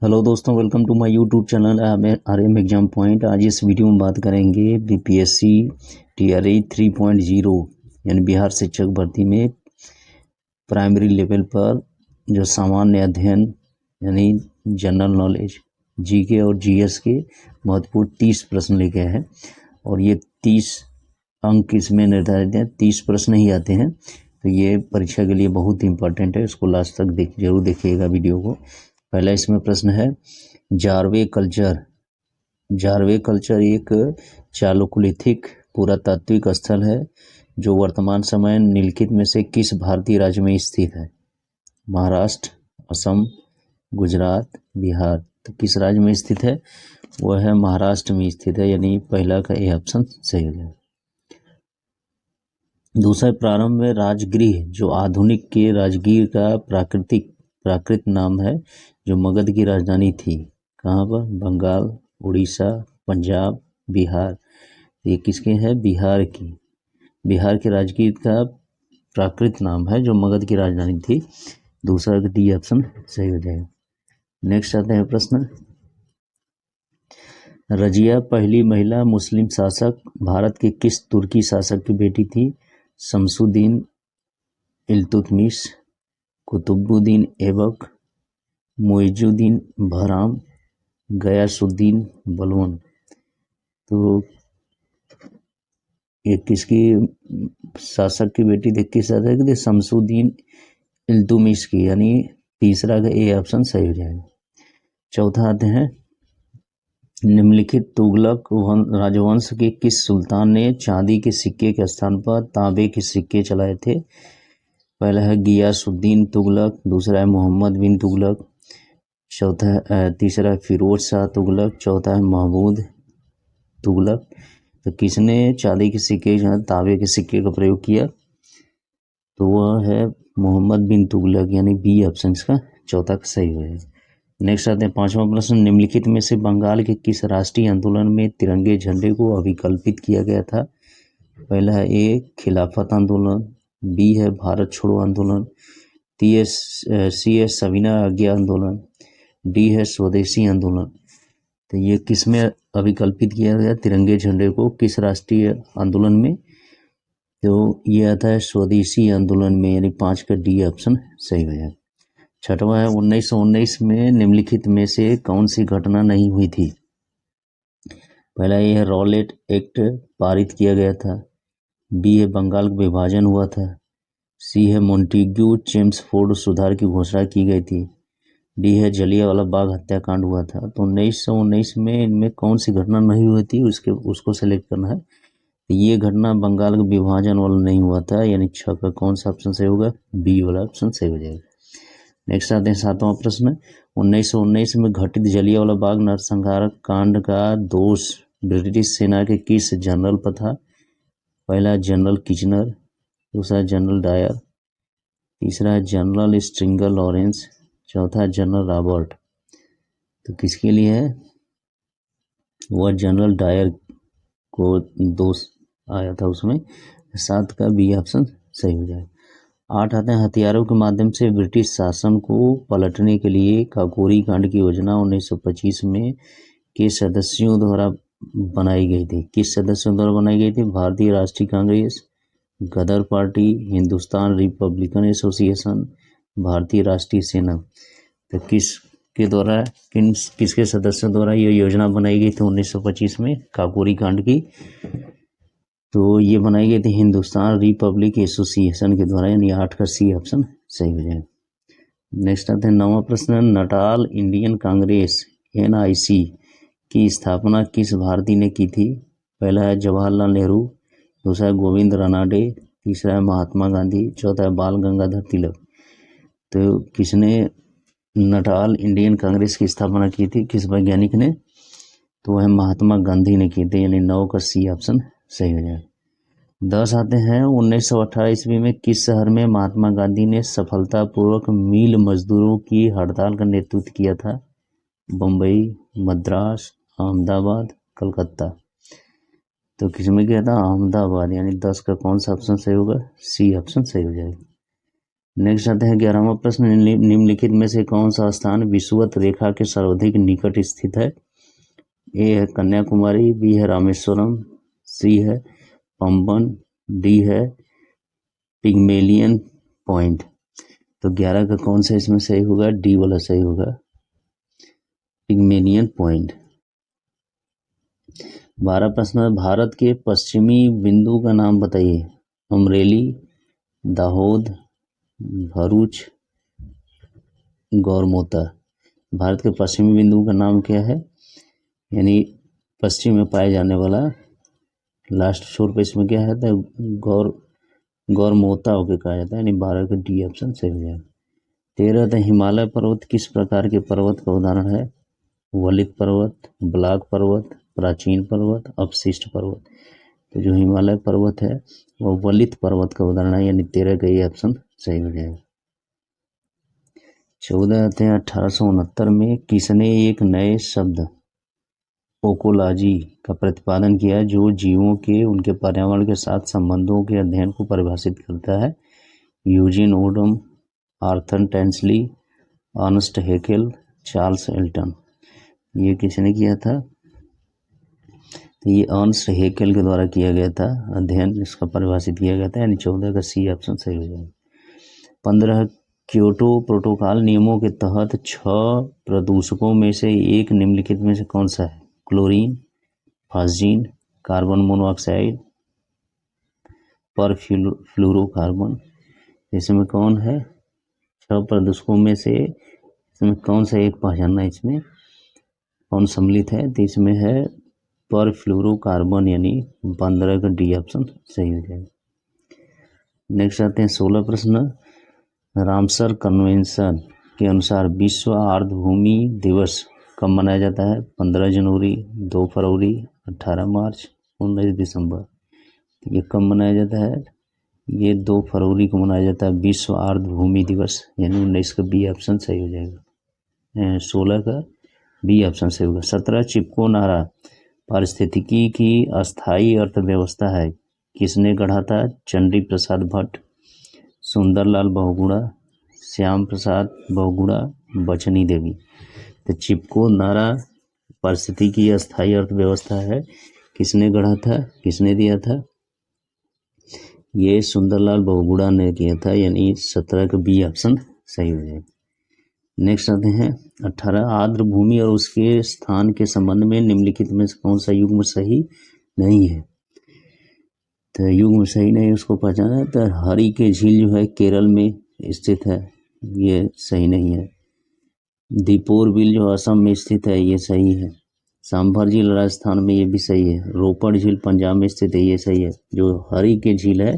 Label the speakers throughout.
Speaker 1: Hello दोस्तों, welcome to my YouTube channel R M exam point. आज इस video में बात करेंगे बीपीएससी टीआरई 3.0 यानी बिहार शिक्षक भर्ती में प्राइमरी लेवल पर जो सामान्य अध्ययन यानी जनरल नॉलेज, जीके और जीएस के महत्वपूर्ण 30 प्रश्न लिखे हैं और ये 30 अंक इसमें निर्धारित हैं। 30 प्रश्न ही आते हैं, तो ये परीक्षा के लिए बहुत इंपॉर्टेंट है। इसको लास्ट तक जरूर देखिएगा वीडियो को। पहला इसमें प्रश्न है, जारवे कल्चर एक चालुक्यलिथिक पुरातात्विक स्थल है जो वर्तमान समय निम्नलिखित में से किस भारतीय राज्य में स्थित है? महाराष्ट्र, असम, गुजरात, बिहार। तो किस राज्य में स्थित है? वह है महाराष्ट्र में स्थित है, यानी पहला का ए ऑप्शन सही हो जाएगा। दूसरा, प्रारंभ में राजगृह जो आधुनिक के राजगीर का प्राकृत नाम है जो मगध की राजधानी थी, कहाँ पर? बंगाल, उड़ीसा, पंजाब, बिहार। ये किसके है? बिहार की राजगीर का प्राकृत नाम है जो मगध की राजधानी थी। दूसरा डी ऑप्शन सही हो जाएगा। नेक्स्ट आते हैं प्रश्न, रजिया पहली महिला मुस्लिम शासक भारत के किस तुर्की शासक की बेटी थी? शमसुद्दीन इल्तुतमिश, कुतुबुद्दीन ऐबक, मुइजुद्दीन बहराम, गयासुद्दीन बलबन। तो ये किसकी शासक की बेटी थी? किस शासक की? शमसुद्दीन इल्तुतमिश की, यानी तीसरा का ए ऑप्शन सही हो जाएगा। चौथा आते हैं, निम्नलिखित तुगलक राजवंश के किस सुल्तान ने चांदी के सिक्के के स्थान पर तांबे के सिक्के चलाए थे? पहला है गियासुद्दीन तुगलक, दूसरा है मोहम्मद बिन तुगलक, तीसरा है फिरोज शाह तुगलक, चौथा है महमूद तुगलक। तो किसने चांदी के सिक्के तांबे के सिक्के का प्रयोग किया? तो वह है मोहम्मद बिन तुगलक, यानी बी ऑप्शन इसका चौथा का सही है। नेक्स्ट आते हैं पांचवा प्रश्न, निम्नलिखित में से बंगाल के किस राष्ट्रीय आंदोलन में तिरंगे झंडे को अभिकल्पित किया गया था? पहला है ए खिलाफत आंदोलन, बी है भारत छोड़ो आंदोलन, सी है सविनय अवज्ञा आंदोलन, डी है स्वदेशी आंदोलन। तो ये किस में अभिकल्पित किया गया तिरंगे झंडे को, किस राष्ट्रीय आंदोलन में? तो ये आता है स्वदेशी आंदोलन में, यानी 5 का डी ऑप्शन सही हो जाएगा। छठवां है 1919 में निम्नलिखित में से कौन सी घटना नहीं हुई थी? पहला ये है रॉलेट एक्ट पारित किया गया था, बी है बंगाल का विभाजन हुआ था, सी है मोंटेग्यू चेम्सफोर्ड सुधार की घोषणा की गई थी, डी है जलियांवाला बाग हत्याकांड हुआ था। तो 1919 में इनमें कौन सी घटना नहीं हुई थी उसको सेलेक्ट करना है। तो ये घटना बंगाल का विभाजन वाला नहीं हुआ था, यानी 6 का कौन सा ऑप्शन सही होगा? बी वाला ऑप्शन सही हो जाएगा। नेक्स्ट आते हैं सातवां प्रश्न, 1919 में घटित जलियांवाला बाग नरसंहार कांड का दोष ब्रिटिश सेना के किस जनरल पर था? पहला जनरल किचनर, दूसरा जनरल डायर, तीसरा जनरल स्ट्रिंगर लॉरेंस, चौथा जनरल रॉबर्ट। तो किसके लिए है? वह जनरल डायर को दोष आया था उसमें। 7 का बी ऑप्शन सही हो जाएगा। 8 आते हैं, हथियारों के माध्यम से ब्रिटिश शासन को पलटने के लिए काकोरी कांड की योजना 1925 में के सदस्यों द्वारा बनाई गई थी। किस सदस्यों द्वारा बनाई गई थी? भारतीय राष्ट्रीय कांग्रेस, गदर पार्टी, हिंदुस्तान रिपब्लिकन एसोसिएशन, भारतीय राष्ट्रीय सेना। तो किसके सदस्यों द्वारा यह योजना बनाई गई थी 1925 में काकोरी कांड की? तो ये बनाई गई थी हिंदुस्तान रिपब्लिक एसोसिएशन के द्वारा, यानी 8 का सी ऑप्शन सही हो जाएगा। नेक्स्ट आते हैं 9वां प्रश्न, नटाल इंडियन कांग्रेस NIC की स्थापना किस भारतीय ने की थी? पहला है जवाहरलाल नेहरू, दूसरा है गोविंद रानाडे, तीसरा है महात्मा गांधी, चौथा है बाल गंगाधर तिलक। तो किसने नटाल इंडियन कांग्रेस की स्थापना की थी, किस वैज्ञानिक ने? तो वह महात्मा गांधी ने की थी, यानी 9 का सी ऑप्शन सही हो जाएगा। 10 आते हैं, 1918 ईस्वी में किस शहर में महात्मा गांधी ने सफलतापूर्वक मिल मजदूरों की हड़ताल का नेतृत्व किया था? बम्बई, मद्रास, अहमदाबाद, कलकत्ता। तो किसमें किया था? अहमदाबाद, यानी 10 का कौन सा ऑप्शन सही होगा? सी ऑप्शन सही हो जाएगा। नेक्स्ट आता है 11वां प्रश्न, निम्नलिखित में से कौन सा स्थान विषुवत रेखा के सर्वाधिक निकट स्थित है? ए है कन्याकुमारी, बी है रामेश्वरम, सी है पंबन, डी है पिग्मेलियन पॉइंट। तो 11 का कौन सा इसमें सही होगा? डी वाला सही होगा, पिग्मेलियन पॉइंट। 12 प्रश्न, भारत के पश्चिमी बिंदु का नाम बताइए। अमरेली, दाहोद, भरूच, गौरमोता। भारत के पश्चिमी बिंदु का नाम क्या है? यानी पश्चिम में पाए जाने वाला लास्ट छोर पे इसमें क्या है? गौरमोता होकर कहा जाता है, यानी 12 का डी ऑप्शन सही हो जाएगा। 13 था हिमालय पर्वत किस प्रकार के पर्वत का उदाहरण है? वलित पर्वत, ब्लॉक पर्वत, प्राचीन पर्वत, अपशिष्ट पर्वत। तो जो हिमालय पर्वत है वो वलित पर्वत का उदाहरण है, यानी 13 का ये ऑप्शन सही हो जाएगा। 14 आते हैं 1869 में किसने एक नए शब्द ओकोलॉजी का प्रतिपादन किया जो जीवों के उनके पर्यावरण के साथ संबंधों के अध्ययन को परिभाषित करता है? Eugene Odum, Arthur Tansley, Ernst Haeckel, Charles Elton. ये किसने किया था? तो ये अर्नस्ट हैकेल के द्वारा किया गया था अध्ययन, इसका परिभाषित किया गया था, यानी 14 का सी ऑप्शन सही हो जाएगा। 15 क्योटो प्रोटोकॉल नियमों के तहत 6 प्रदूषकों में से एक निम्नलिखित में से कौन सा है? Chlorine, phosgene, carbon monoxide, perfluorocarbon. इसमें कौन है? 6 प्रदूषकों में से इसमें कौन सा एक पहचानना, इसमें कौन सम्मिलित है? तो इसमें है परफ्लोरोकार्बन, यानी 15 का डी ऑप्शन सही हो जाएगा। नेक्स्ट आते हैं 16 प्रश्न, रामसर कन्वेंशन के अनुसार विश्व आर्द्रभूमि दिवस कब मनाया जाता है? 15 जनवरी, 2 फरवरी, 18 मार्च, 19 दिसंबर। ये कब मनाया जाता है? ये 2 फरवरी को मनाया जाता है विश्व आर्द्रभूमि दिवस, यानी 19 का बी ऑप्शन सही हो जाएगा। 16 का बी ऑप्शन सही होगा। 17 चिपको नारा पारिस्थितिकी की अस्थायी अर्थव्यवस्था है, किसने गढ़ा था? चंडी प्रसाद भट्ट, सुंदरलाल बहुगुणा, श्याम प्रसाद बहुगुणा, बचनी देवी। तो चिपको नारा पारिस्थितिकी की अस्थायी अर्थव्यवस्था है, किसने गढ़ा था, किसने दिया था? ये सुंदरलाल बहुगुणा ने किया था, यानी 17 का बी ऑप्शन सही हो जाएगा। नेक्स्ट आते हैं 18 आर्द्र भूमि और उसके स्थान के संबंध में निम्नलिखित में से कौन सा युग्म सही नहीं है? तो युग्म सही नहीं उसको पहचाना है। तो हरि के झील जो है केरल में स्थित है, ये सही नहीं है। दीपोर बिल जो असम में स्थित है, ये सही है। सांभर झील राजस्थान में, ये भी सही है। रोपड़ झील पंजाब में स्थित है, ये सही है। जो हरि के झील है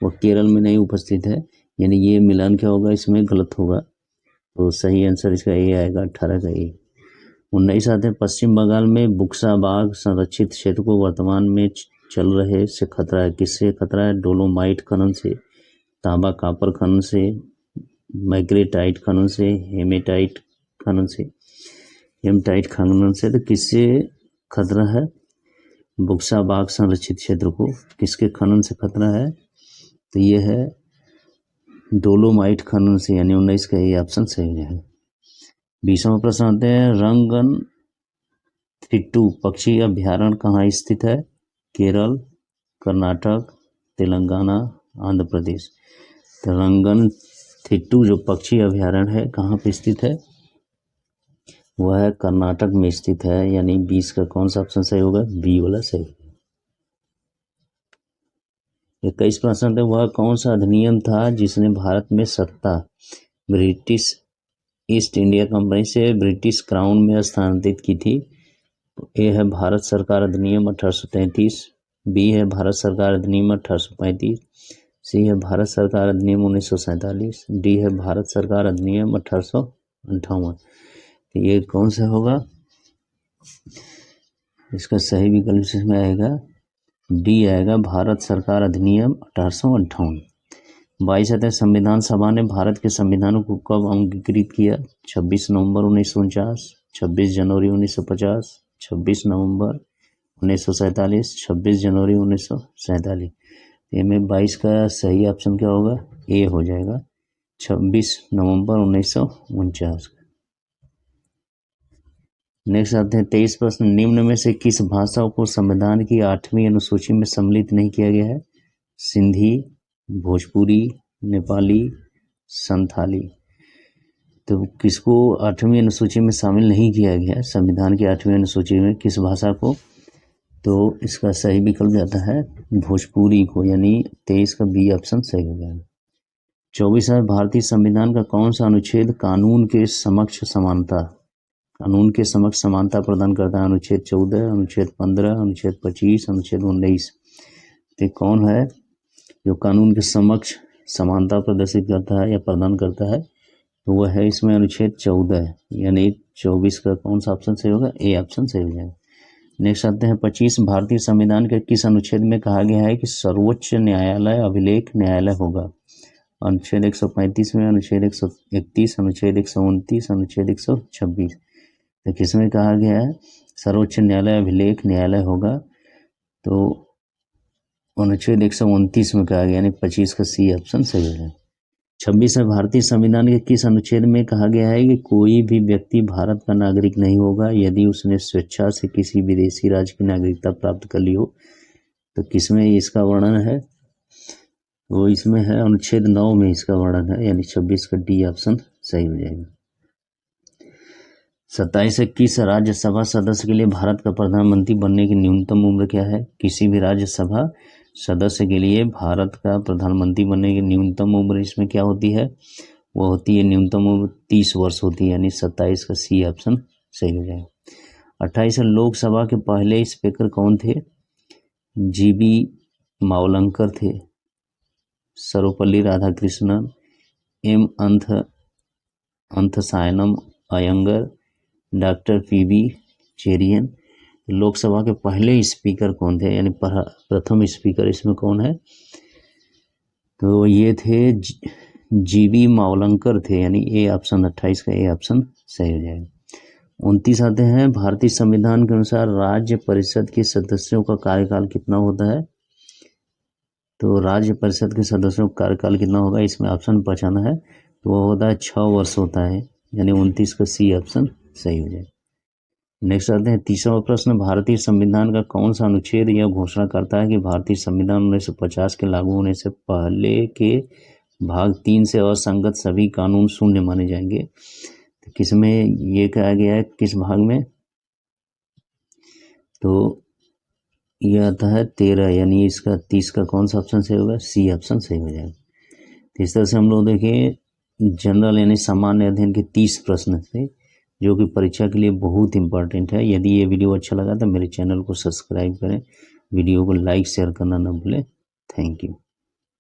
Speaker 1: वो केरल में नहीं उपस्थित है, यानी ये मिलान क्या होगा, इसमें गलत होगा। तो सही आंसर इसका ए आएगा, 18 का ए। 19 आते हैं पश्चिम बंगाल में बुक्सा बाग संरक्षित क्षेत्र को वर्तमान में चल रहे से खतरा है, किससे खतरा है? डोलोमाइट खनन से, तांबा कापर खनन से, मैग्नेटाइट खनन से, हेमेटाइट खनन से। हेमेटाइट खनन से तो किससे खतरा है? बुक्सा बाग संरक्षित क्षेत्र को किसके खनन से खतरा है? तो ये है डोलोमाइट खनन से, यानी 19 का ये ऑप्शन सही है। 20वां प्रश्न आते हैं रंगन थिट्टू पक्षी अभ्यारण्य कहाँ स्थित है? केरल, कर्नाटक, तेलंगाना, आंध्र प्रदेश। तो रंगन थिट्टू जो पक्षी अभ्यारण्य है कहाँ पे स्थित है? वह है कर्नाटक में स्थित है, यानी 20 का कौन सा ऑप्शन सही होगा? बी वाला सही। 21 प्रश्न है वह कौन सा अधिनियम था जिसने भारत में सत्ता ब्रिटिश ईस्ट इंडिया कंपनी से ब्रिटिश क्राउन में स्थानांतरित की थी? ए है भारत सरकार अधिनियम 1833, बी है भारत सरकार अधिनियम 1835, सी है भारत सरकार अधिनियम 1947, डी है भारत सरकार अधिनियम 1858। तो ये कौन सा होगा? इसका सही विकल्प इसमें आएगा डी आएगा, भारत सरकार अधिनियम 1858। 22 आते हैं संविधान सभा ने भारत के संविधान को कब अंगीकृत किया? 26 नवंबर 1949, 26 जनवरी 1950, 26 नवंबर 1947, 26 जनवरी 1947। ये में 22 का सही ऑप्शन क्या होगा? ए हो जाएगा, 26 नवंबर 1949। नेक्स्ट आते हैं 23 प्रश्न, निम्न में से किस भाषा को संविधान की 8वीं अनुसूची में सम्मिलित नहीं किया गया है? सिंधी, भोजपुरी, नेपाली, संथाली। तो किसको 8वीं अनुसूची में शामिल नहीं किया गया है संविधान की 8वीं अनुसूची में, किस भाषा को? तो इसका सही विकल्प जाता है भोजपुरी को, यानी 23 का बी ऑप्शन सही हो जाएगा। 24 है, भारतीय संविधान का कौन सा अनुच्छेद कानून के समक्ष समानता प्रदान करता है? अनुच्छेद 14, अनुच्छेद 15, अनुच्छेद 25, अनुच्छेद 19। तो कौन है जो कानून के समक्ष समानता प्रदर्शित करता है या प्रदान करता है? तो वह है इसमें अनुच्छेद 14, यानी 24 का कौन सा ऑप्शन सही होगा? ए ऑप्शन सही हो जाएगा। नेक्स्ट आते हैं 25, भारतीय संविधान के किस अनुच्छेद में कहा गया है कि सर्वोच्च न्यायालय अभिलेख न्यायालय होगा? अनुच्छेद 135 में, अनुच्छेद 131, अनुच्छेद 129, अनुच्छेद 126। तो किसमें कहा गया है सर्वोच्च न्यायालय अभिलेख न्यायालय होगा? तो अनुच्छेद 129 में कहा गया, यानी 25 का सी ऑप्शन सही है। 26 में भारतीय संविधान के किस अनुच्छेद में कहा गया है कि कोई भी व्यक्ति भारत का नागरिक नहीं होगा यदि उसने स्वेच्छा से किसी विदेशी राज्य की नागरिकता प्राप्त कर ली हो? तो किसमें इसका वर्णन है? वो इसमें है अनुच्छेद 9 में इसका वर्णन है, यानी 26 का डी ऑप्शन सही हो जाएगा। 27 है, किस राज्यसभा सदस्य के लिए भारत का प्रधानमंत्री बनने की न्यूनतम उम्र क्या है? किसी भी राज्यसभा सदस्य के लिए भारत का प्रधानमंत्री बनने की न्यूनतम उम्र इसमें क्या होती है? वो होती है न्यूनतम उम्र 30 वर्ष होती है, यानी 27 का सी ऑप्शन सही हो जाएगा। 28 है, लोकसभा के पहले स्पीकर कौन थे? जीबी मावलंकर थे, Sarvepalli Radhakrishnan, M Ananthasayanam Ayyangar, doctor PV Cherian. Lok Sabha के पहले स्पीकर कौन थे, यानी प्रथम स्पीकर इसमें कौन है? तो ये थे जीबी मावलंकर थे, यानी ए ऑप्शन 28 का ए ऑप्शन सही हो जाएगा। 29 आते हैं, भारतीय संविधान के अनुसार राज्य परिषद के सदस्यों का कार्यकाल कितना होता है? तो राज्य परिषद के सदस्यों का कार्यकाल कितना होगा इसमें ऑप्शन बचाना है, तो वो होता है 6 वर्ष होता है, यानी 29 का सी ऑप्शन सही हो जाएगा। नेक्स्ट आते हैं 30वां प्रश्न, भारतीय संविधान का कौन सा अनुच्छेद यह घोषणा करता है कि भारतीय संविधान 1950 के लागू होने से पहले के भाग 3 से असंगत सभी कानून शून्य माने जाएंगे? तो किसमें ये कहा गया है, किस भाग में? तो यह आता है 13, यानी इसका 30 का कौन सा ऑप्शन सही होगा? सी ऑप्शन सही हो जाएगा। तो इस तरह से हम लोग देखिए जनरल यानी सामान्य अध्ययन के 30 प्रश्न थे जो कि परीक्षा के लिए बहुत इंपॉर्टेंट है। यदि ये वीडियो अच्छा लगा तो मेरे चैनल को सब्सक्राइब करें, वीडियो को लाइक शेयर करना ना भूलें। Thank you.